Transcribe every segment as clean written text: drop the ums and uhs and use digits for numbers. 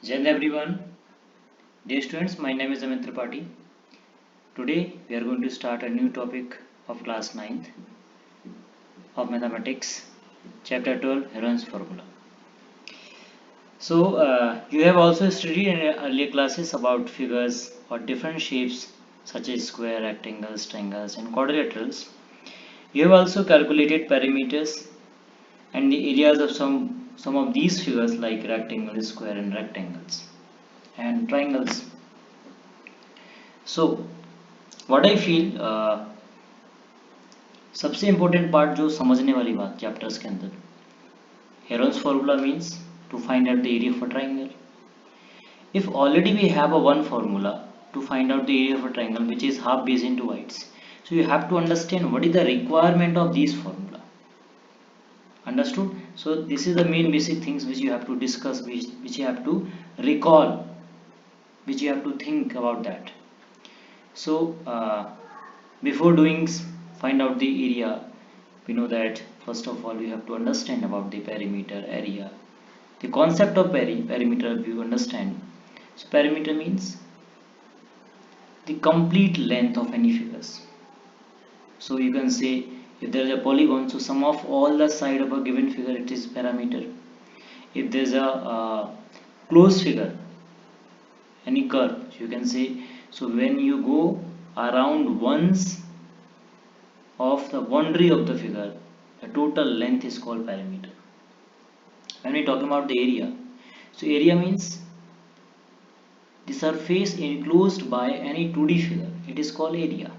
Jai Hind everyone. Dear students, my name is Amit Tripathi. Today we are going to start a new topic of class 9th of mathematics, chapter 12, Heron's formula. You have also studied in earlier classes about figures or different shapes such as square, rectangles, triangles, and quadrilaterals. You have also calculated perimeters and the areas of some of these figures like rectangles, square, and rectangles, and triangles. So, what I feel सबसे important part जो समझने वाली बात chapters के अंदर Heron's formula means to find out the area of a triangle if already we have a one formula to find out the area of a triangle which is half base into heights, so you have to understand what is the requirement of these formula. Understood? So this is the main basic things which you have to discuss, which you have to recall, which you have to think about that. So before doing find out the area, we know that first of all we have to understand about the perimeter, area, the concept of perimeter. You understand, so perimeter means the complete length of any figures. So you can say if there is a polygon, so sum of all the side of a given figure, it is perimeter. If there is a closed figure, any curve, so you can say, so when you go around once of the boundary of the figure, the total length is called perimeter. When we talk about the area, so area means the surface enclosed by any 2D figure, it is called area.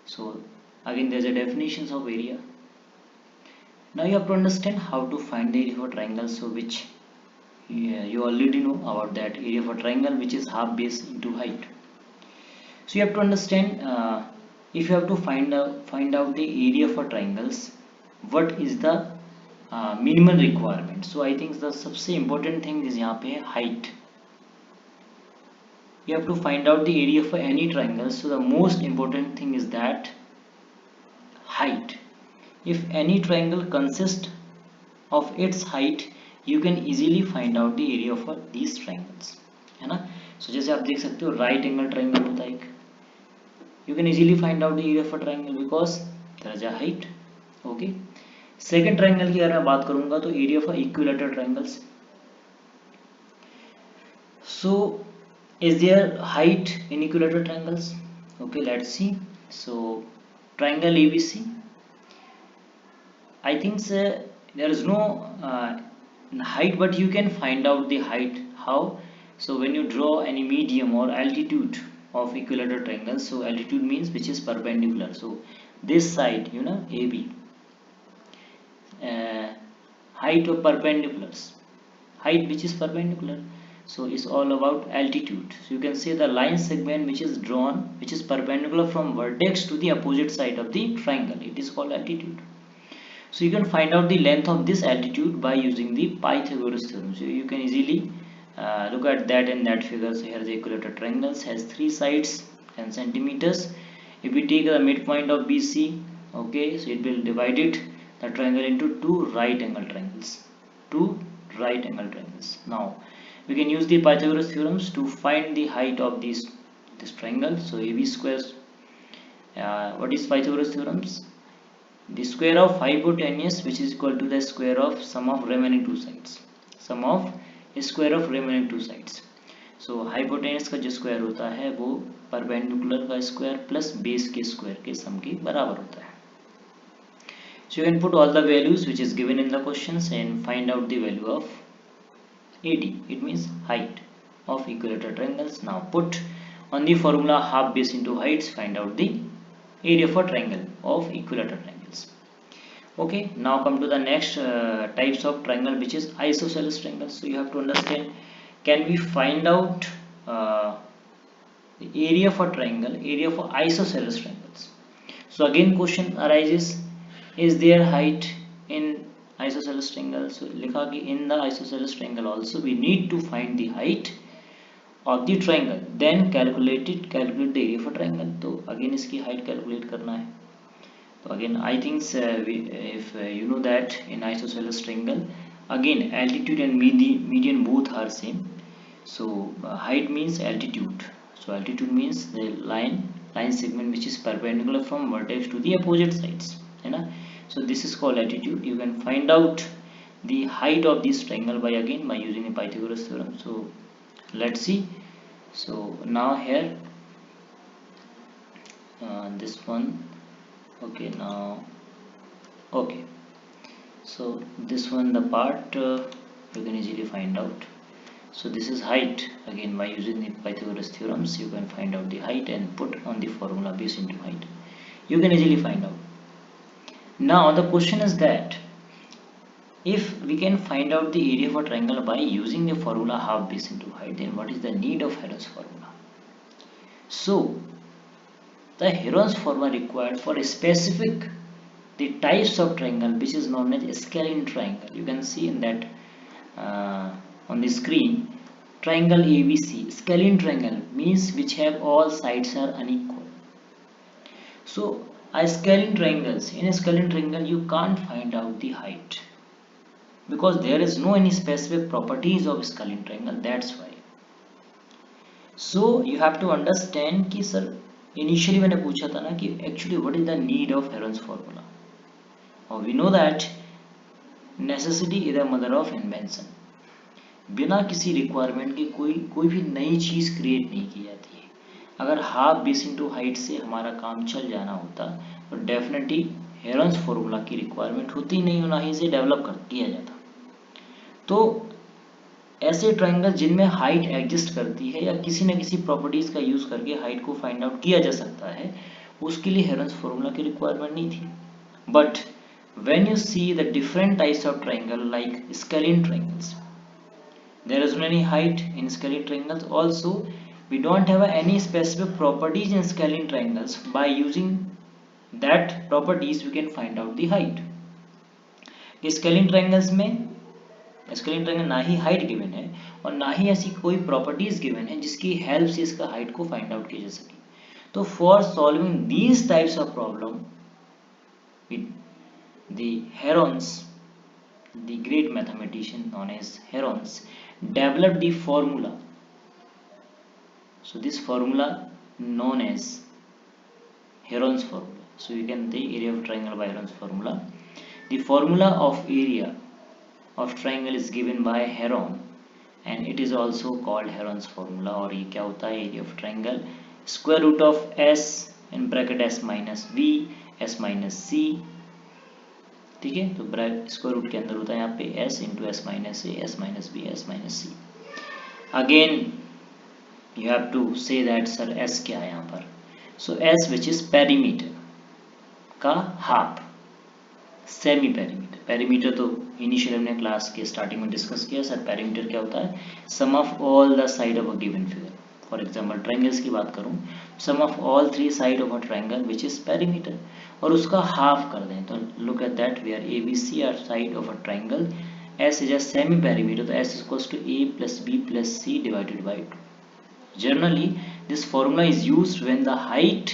So again there's a definitions of area. Now you have to understand how to find the area of a triangle, so which you already know about that area of a triangle, which is half base into height. So you have to understand if you have to find out the area for triangles, what is the minimal requirement. So I think the सबसे important thing is यहाँ पे height. You have to find out the area for any triangle, so the most important thing is that height. If any triangle consists of its height, you can easily find out the area for these triangles, है ना. So जैसे आप देख सकते हो right angle triangle होता है एक, you can easily find out the area of a triangle because there is a height. Okay. Second triangle की अगर मैं बात करूंगा तो area for equilateral triangles. So is there height in equilateral triangles? Okay, let's see. So triangle ABC, I think there is no height, but you can find out the height. How? So when you draw any medium or altitude of equilateral triangle, so altitude means which is perpendicular. So this side, you know, AB, height of perpendiculars, height which is perpendicular, so it's all about altitude. So you can say the line segment which is drawn, which is perpendicular from vertex to the opposite side of the triangle, it is called altitude. So you can find out the length of this altitude by using the Pythagoras theorem. So you can easily look at that in that figure. So here the equilateral triangles has 3 sides and centimeters. If we take the midpoint of BC, okay, so it will divide it, the triangle, into 2 right angle triangles. 2 right angle triangles. Now we can use the Pythagoras theorems to find the height of this triangle. So AB squares, what is Pythagoras theorems? The square of hypotenuse, which is equal to the square of sum of remaining two sides, sum of square of remaining two sides. So hypotenuse का जो square होता है वो perpendicular का square plus base के square के सम के बराबर होता है. So you can put all the values which is given in the questions and find out the value of AD. It means height of equilateral triangles. Now put on the formula half base into heights, find out the area for triangle of equilateral triangles. Okay, now come to the next types of triangle, which is isosceles triangles. So you have to understand, can we find out the area for triangle, area for isosceles triangles. So again question arises, is there height in isosceles triangle? So लिखा कि in the isosceles triangle also we need to find the height of the triangle, then calculate the area for triangle. तो again इसकी height calculate करना है. So again I think if you know that in isosceles triangle, again altitude and median both are same. So height means altitude. So altitude means the line segment which is perpendicular from vertex to the opposite sides, है ना. So this is called altitude. You can find out the height of this triangle by using the Pythagoras theorem. So let's see. So now here this one, okay, now okay, so this one, the part you can easily find out. So this is height. Again, by using the Pythagoras theorems, you can find out the height and put on the formula base into height. You can easily find out. Now the question is that if we can find out the area of a triangle by using the formula half base into height, then what is the need of Heron's formula? So the Heron's formula required for a specific the types of triangle which is known as scalene triangle. You can see in that on the screen, triangle ABC, scalene triangle means which have all sides are unequal. So in a scalene triangle you can't find out the height because there is no any specific properties of scalene triangle, that's why. So you have to understand कि sir initially मैंने पूछा था ना कि actually what is the need of Heron's formula. We know that necessity is the mother of invention. बिना किसी requirement के कोई भी नई चीज़ क्रिएट नहीं की जाती है. अगर हाफ बेस इंटू हाइट से हमारा काम चल जाना होता तो डेफिनेटली हेरन्स फॉर्मूला की रिक्वायरमेंट होती नहीं, ना ही इसे डेवलप किया जाता. तो ऐसे ट्रायंगल जिनमें हाइट एग्जिस्ट करती है या किसी न किसी प्रॉपर्टीज़ का यूज़ करके हाइट को फाइंड आउट किया जा सकता है, उसके लिए हेरन्स फॉर्मूला की रिक्वायरमेंट नहीं थी. But when you see the different types of triangle like scalene triangles, there is no any height in scalene triangles. Also we don't have any specific properties in scalene triangles. By using that properties we can find out the height. scalene triangles में scalene triangle ना ही height given है और ना ही ऐसी कोई properties given है जिसकी help से इसका हाइट को फाइंड आउट किया जा सके. तो for solving these types of problem the Herons, the great mathematician known as Herons, developed the formula. So this formula known as Heron's formula. So you can the area of triangle by Heron's formula. The formula of area of triangle is given by Heron and it is also called Heron's formula. और ये क्या होता है? area of triangle square root of s in bracket s minus b s minus c. ठीक है, तो square root के अंदर होता है यहाँ पे s into S minus A S minus B S minus C. Again you have to say that sir s क्या है यहाँ पर. So s which is perimeter का हाफ, सेमी पेरीमीटर. पेरीमीटर तो इनिशियल हमने क्लास के स्टार्टिंग में discuss किया. सर पेरीमीटर क्या होता है? Sum of all the side of a given figure. For example triangles की बात करूं, sum of all three side of a triangle which is perimeter, और उसका हाफ कर दें तो look at that where A B C are side of a triangle. S is a semi perimeter, तो S equals to A plus B plus C divided by 2. Generally this formula is used when the height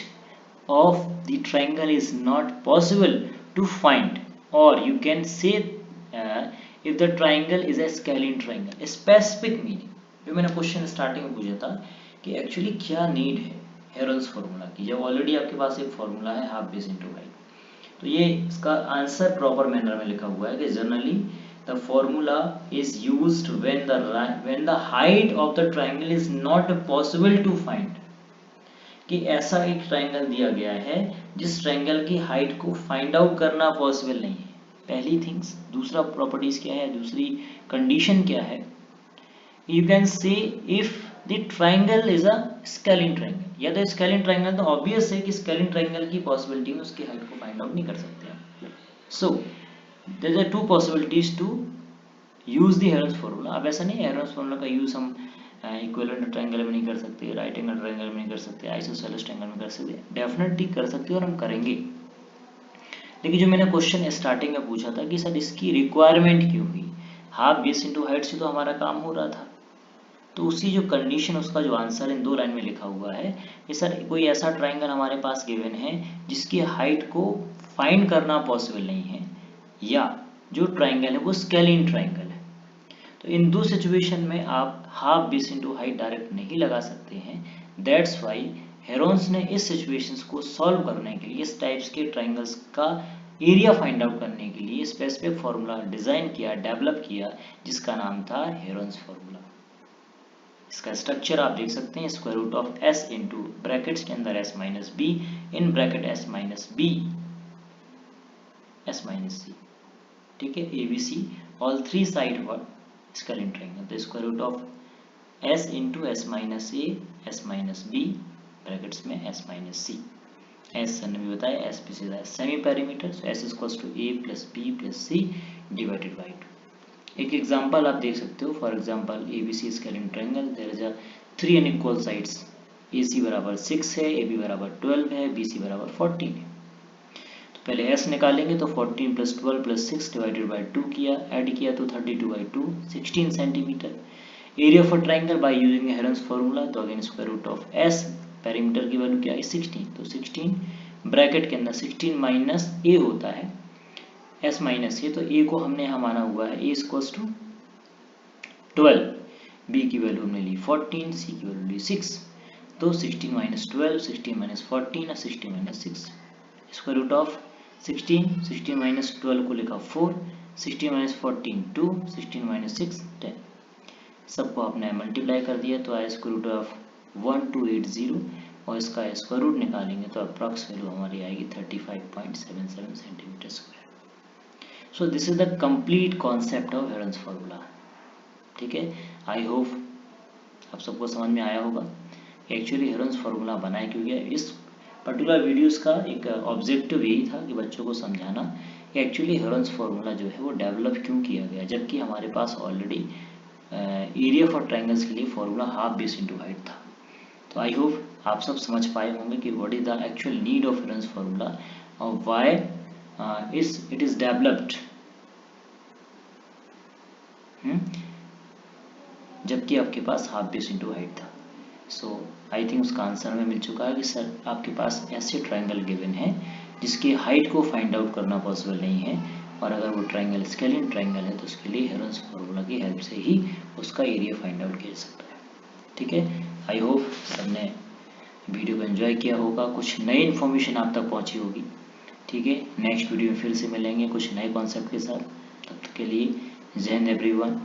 of the triangle is not possible to find, और you can say if the triangle is a scalene triangle. Specific meaning जो मैंने question starting में पूछा था कि actually क्या need है Heron's formula की, जब ऑलरेडी आपके पास एक फॉर्मूला है हाफ बेस इनटू हाइट. तो ये इसका आंसर प्रॉपर मैनर में लिखा हुआ है कि generally the formula is used when the height of the triangle is not possible to find. कि ऐसा एक ट्रायंगल दिया गया है जिस ट्रायंगल की हाइट को फाइंड आउट करना पॉसिबल नहीं है. पहली थिंग्स. दूसरा प्रॉपर्टीज क्या है, दूसरी कंडीशन क्या है? You can say if the triangle is a scalene triangle. या तो स्केलिन ट्राइंगल तो ऑब्वियस है कि स्केलिन ट्राइंगल की पॉसिबिलिटी में उसकी हाइट को फाइंड आउट नहीं कर सकते हैं. So there are two possibilities to use the Heron's formula. अब ऐसा नहीं है हेरन्स फॉर्मूला का यूज हम इक्विवेलेंट ट्राइंगल में नहीं कर सकते, राइट एंगल ट्राइंगल में नहीं कर सकते, आइसोसेलेस ट्राइंगल में कर सकते. डेफिनेटली कर सकते हैं और हम करेंगे. लेकिन जो मैंने क्वेश्चन स्टार्टिंग में पूछा था कि सर इसकी रिक्वायरमेंट क्यों हुई, हाफ बेस इनटू हाइट से तो हमारा काम हो रहा था. तो उसी जो कंडीशन, उसका जो आंसर इन 2 लाइन में लिखा हुआ है कि सर कोई ऐसा ट्राइंगल हमारे पास गिवन है जिसकी हाइट को फाइंड करना पॉसिबल नहीं है, या जो ट्राइंगल है वो स्केलिन ट्राइंगल है. तो इन दो सिचुएशन में आप half base into height direct नहीं लगा सकते हैं। दैट्स वाई हेरोन्स ने इस सिचुएशंस को सॉल्व करने के लिए, इस टाइप्स के ट्राइंगल्स का एरिया फाइंड आउट करने के लिए स्पेसिफिक फार्मूला डिजाइन किया, डेवलप किया, जिसका नाम था हेरोन्स फार्मूला। इसका स्ट्रक्चर आप देख सकते हैं, square root of S into brackets के अंदर S minus B, in bracket S minus B S minus C. ठीक है, A B C all three side were scalene triangle. तो square root of S into S minus A S minus B brackets में S minus C. S sir ने भी बताया, S P सीधा semi parameter, so S equals to A plus B plus C divided by 2। एक example आप देख सकते हो, for example A B C scalene triangle, there is a 3 unequal sides, A C बराबर 6 है, ए बी बराबर 12 है, बी सी बराबर 14 है। पहले s निकालेंगे तो 14 प्लस 12 प्लस 6 डिवाइडेड बाई 2 किया, ऐड किया तो 32/2 16 centimetre. Area of a triangle by using Heron's formula, तो again square root of s, perimeter की वैल्यू क्या है 16, तो 16 ब्रैकेट के अंदर 16 माइनस a होता है s माइनस a, तो a को हमने यहाँ माना हुआ है a इक्वल्स टू 12, b की वैल्यू हमने ली 14, c की वैल्यू ली 6, तो 16 माइनस 12, 16 माइनस 14 और 16 minus 6, square root of 16 minus 12 को लिखा 4, 16 माइनस 14 2, 16 माइनस 6 10, सबको आपने मल्टीप्लाई कर दिया तो आया स्क्वायर रूट ऑफ 1280, और इसका स्क्वायर रूट निकालेंगे तो अप्रॉक्स वैल्यू हमारी आएगी 35.77 centimetre square. So this is the complete concept of herons formula. ठीक है, आई होप आप सबको समझ में आया होगा एक्चुअली हेरन्स फार्मूला बनाया क्यों गया। इस पर्टिकुलर वीडियोस का एक ऑब्जेक्टिव यही था कि बच्चों को समझाना कि एक्चुअली हेरन्स फार्मूला जो है वो डेवलप क्यों किया गया, जबकि हमारे पास ऑलरेडी एरिया फॉर ट्राइंगल्स के लिए formula half base into height था। तो आई होप आप सब समझ पाए होंगे कि what is the actual need of herons formula और व्हाई इट इज डेवलप्ड, जबकि आपके पास हाफ बेस इंटू हाइट था। सो आई थिंक उसका आंसर हमें मिल चुका है कि सर आपके पास ऐसे ट्राइंगल गिवन है जिसकी हाइट को फाइंड आउट करना पॉसिबल नहीं है, और अगर वो ट्राइंगल स्केलिन ट्राइंगल है तो उसके लिए हेरन्स फार्मूला की हेल्प से ही उसका एरिया फाइंड आउट किया जा सकता है। ठीक है, आई होप सबने वीडियो को एंजॉय किया होगा, कुछ नई इन्फॉर्मेशन आप तक पहुंची होगी। ठीक है, नेक्स्ट वीडियो में फिर से मिलेंगे कुछ नए कॉन्सेप्ट के साथ। तब तक के लिए जय हिंद एवरीवन।